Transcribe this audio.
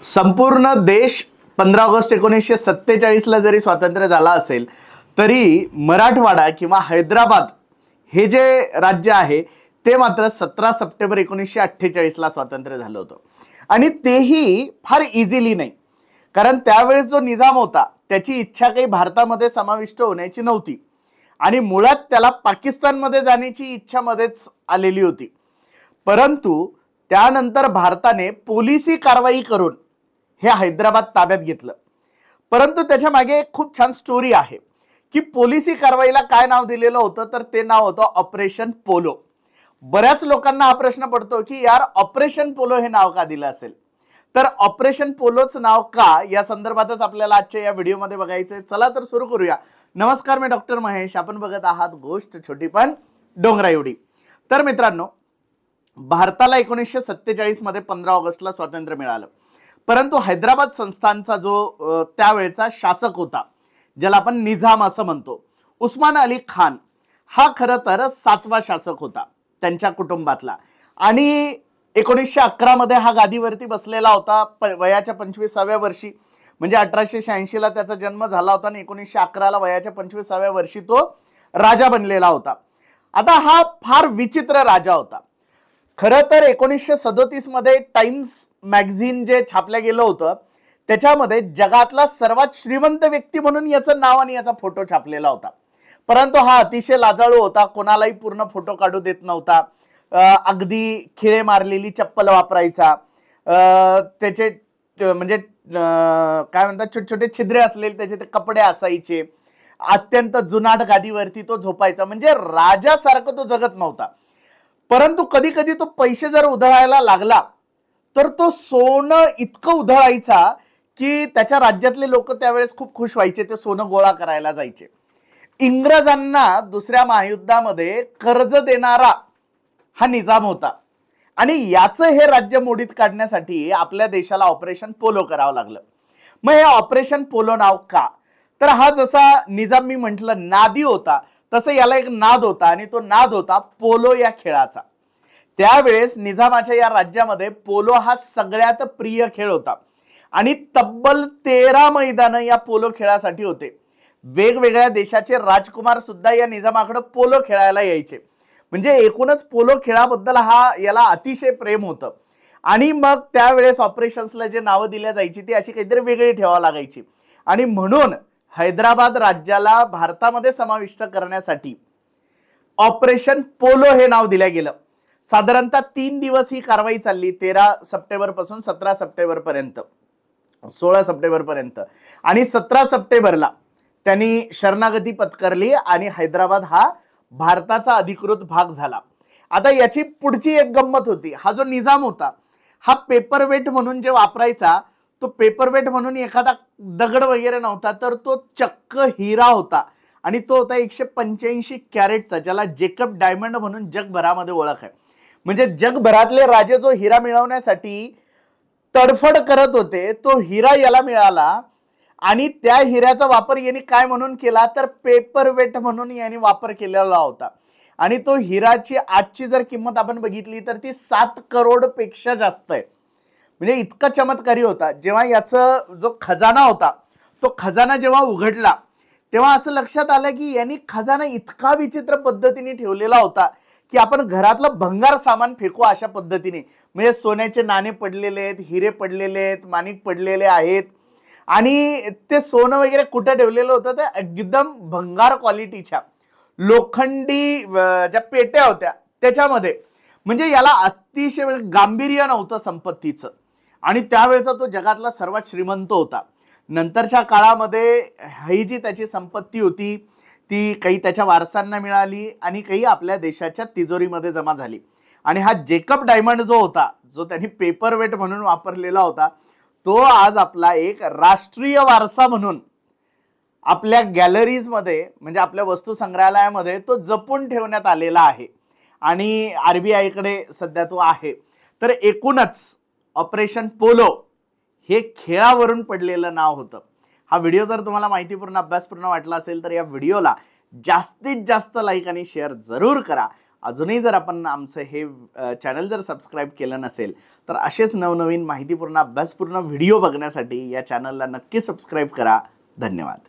संपूर्ण देश 15 ऑगस्ट 1947 ला जरी स्वातंत्र्य झाला असेल तरी मराठवाडा किंवा हैदराबाद हे जे राज्य आहे ते मात्र 17 सप्टेंबर 1948 ला स्वातंत्र्य झालं होतं। आणि तेही फार इझिली नाही, कारण त्यावेळेस जो निजाम होता त्याची इच्छा काही भारतामध्ये समाविष्ट होण्याची नव्हती आणि मुळात त्याला पाकिस्तानमध्ये जाण्याची इच्छा मध्येच आलेली होती। परंतु त्यानंतर भारताने पोलिसी कारवाई करून हे हैदराबाद ताब्यात घेतलं। परंतु त्याच्या मागे एक खूप छान स्टोरी आहे की पोलिसी कारवाईला काय नाव दिलेलं होतं, तर ते नाव होतं ऑपरेशन पोलो। बऱ्याच लोकांना हा प्रश्न पडतो की यार ऑपरेशन पोलो हे नाव का दिलं असेल, तर ऑपरेशन पोलोच नाव का या संदर्भातच आपल्याला आजच्या या व्हिडिओमध्ये बघायचंय। चला तर सुरू करूया। नमस्कार, मी डॉक्टर महेश, आपण बघत आहात गोष्ट छोटी पण डोंगरा एवढी। तर मित्रांनो, भारताला 1947 मध्ये 15 ऑगस्टला स्वातंत्र्य मिळालं, परंतु हैदराबाद संस्थानचा जो त्यावेळचा शासक होता, ज्याला आपण निजाम असं म्हणतो, उस्मान अली खान, हा खरं तर 7वा शासक होता त्यांच्या कुटुंबातला। आणि 1911 मध्ये हा गादीवरती बसलेला होता वयाच्या 25व्या वर्षी, म्हणजे 1886 ला त्याचा जन्म झाला होता आणि 1911 ला वयाच्या 25व्या वर्षी तो राजा बनलेला होता। आता हा फार विचित्र राजा होता। खरं तर 1937 मध्ये टाइम्स मॅगझिन जे छापलं गेलं होतं त्याच्यामध्ये जगातला सर्वात श्रीमंत व्यक्ती म्हणून याचं नाव आणि याचा फोटो छापलेला होता। परंतु हा अतिशय लाजाळू होता, कोणालाही पूर्ण फोटो काढू देत नव्हता, अगदी खिळे मारलेली चप्पल वापरायचा, त्याचे म्हणजे काय म्हणतात छोटे छोटे छिद्रे असलेले त्याचे ते कपडे असायचे, अत्यंत जुनाट गादीवरती तो झोपायचा, म्हणजे राजासारखं तो जगत नव्हता। परंतु कधी कधी तो पैसे जर उधळायला लागला तर तो सोनं इतकं उधळायचा की त्याच्या राज्यातले लोक त्यावेळेस खूप खुश व्हायचे, ते सोनं गोळा करायला जायचे। इंग्रजांना दुसऱ्या महायुद्धामध्ये कर्ज देणारा हा निजाम होता आणि याचं हे राज्य मोडीत काढण्यासाठी आपल्या देशाला ऑपरेशन पोलो करावं लागलं। मग हे ऑपरेशन पोलो नाव का, तर हा जसा निजाम मी म्हटलं नादी होता, तसं याला एक नाद होता आणि तो नाद होता पोलो या खेळाचा। त्यावेळेस निजामाच्या या राज्यामध्ये पोलो हा सगळ्यात प्रिय खेळ होता आणि तब्बल 13 मैदानं या पोलो खेळासाठी होते। वेगवेगळ्या देशाचे राजकुमार सुद्धा या निजामाकडे पोलो खेळायला यायचे, म्हणजे एकूणच पोलो खेळाबद्दल याला अतिशय प्रेम होतं। आणि मग त्यावेळेस ऑपरेशन्सला जे नावं दिल्या जायची ती अशी काहीतरी वेगळी ठेवावी लागायची आणि म्हणून हैदराबाद राज्याला भारतामध्ये समाविष्ट करण्यासाठी ऑपरेशन पोलो हे नाव दिलं गेलं। साधारणतः 3 दिवस ही कारवाई चालली, 13 सप्टेंबर पासून 17 सप्टेंबर पर्यंत, 16 सप्टेंबर पर्यंत। आणि 17 सप्टेंबरला त्यांनी शरणागती पत्करली आणि हैदराबाद हा भारताचा अधिकृत भाग झाला। आता याची पुढची एक गंमत होती, हा जो निजाम होता हा पेपरवेट म्हणून जे वापरायचा, तो पेपरवेट म्हणून एखादा दगड वगैरे नव्हता, तर तो चक्क हिरा होता आणि तो होता 185 कॅरेटचा, ज्याला जेकब डायमंड म्हणून जगभरामध्ये ओळख आहे। म्हणजे जगभरातले राजे जो हिरा मिळवण्यासाठी तडफड करत होते, तो हिरा याला मिळाला आणि त्या हिऱ्याचा वापर यांनी काय म्हणून केला, तर पेपरवेट म्हणून यांनी वापर केलेला होता। आणि तो हिराची आजची जर किंमत आपण बघितली तर ती 7 करोड पेक्षा जास्त आहे, म्हणजे इतका चमत्कारी होता। जेव्हा याचा जो खजाना होता तो खजाना जेव्हा उघडला तेव्हा असं लक्षात आलं की यांनी खजाना इतका विचित्र पद्धतीने ठेवलेला होता की आपण घरातलं भंगार सामान फेकू अशा पद्धतीने, म्हणजे सोन्याचे नाणे पडलेले आहेत, हिरे पडलेले आहेत, माणिक पडलेले आहेत आणि ते सोनं वगैरे कुठे ठेवलेलं होतं ते एकदम भंगार क्वालिटीच्या लोखंडी ज्या पेट्या होत्या त्याच्यामध्ये, म्हणजे याला अतिशय गांभीर्य नव्हतं संपत्तीचं आणि त्यावेळेचा तो जगातला सर्वात श्रीमंत होता। नंतरच्या काळामध्ये ही जी त्याची संपत्ती होती ती काही त्याच्या वारसांना मिळाली आणि काही आपल्या देशाच्या तिजोरीमध्ये जमा झाली। आणि हा जेकब डायमंड जो होता, जो त्यांनी पेपरवेट म्हणून वापरलेला होता, तो आज आपला एक राष्ट्रीय वारसा म्हणून आपल्या गॅलरीज मध्ये, म्हणजे आपल्या वस्तू संग्रहालयामध्ये तो जपून ठेवण्यात आलेला आहे आणि RBI कडे सध्या तो आहे। तर एकूणच ऑपरेशन पोलो हे खेळावरून पडलेलं नाव होतं। हा व्हिडिओ जर तुम्हाला माहितीपूर्ण अभ्यासपूर्ण वाटला असेल तर या व्हिडिओला जास्तीत जास्त लाईक आणि शेअर जरूर करा अजूनही जर आपण आमचं हे चॅनल जर सबस्क्राईब केलं नसेल तर असेच नवनवीन माहितीपूर्ण अभ्यासपूर्ण व्हिडिओ बघण्यासाठी या चॅनलला नक्की सबस्क्राईब करा. धन्यवाद.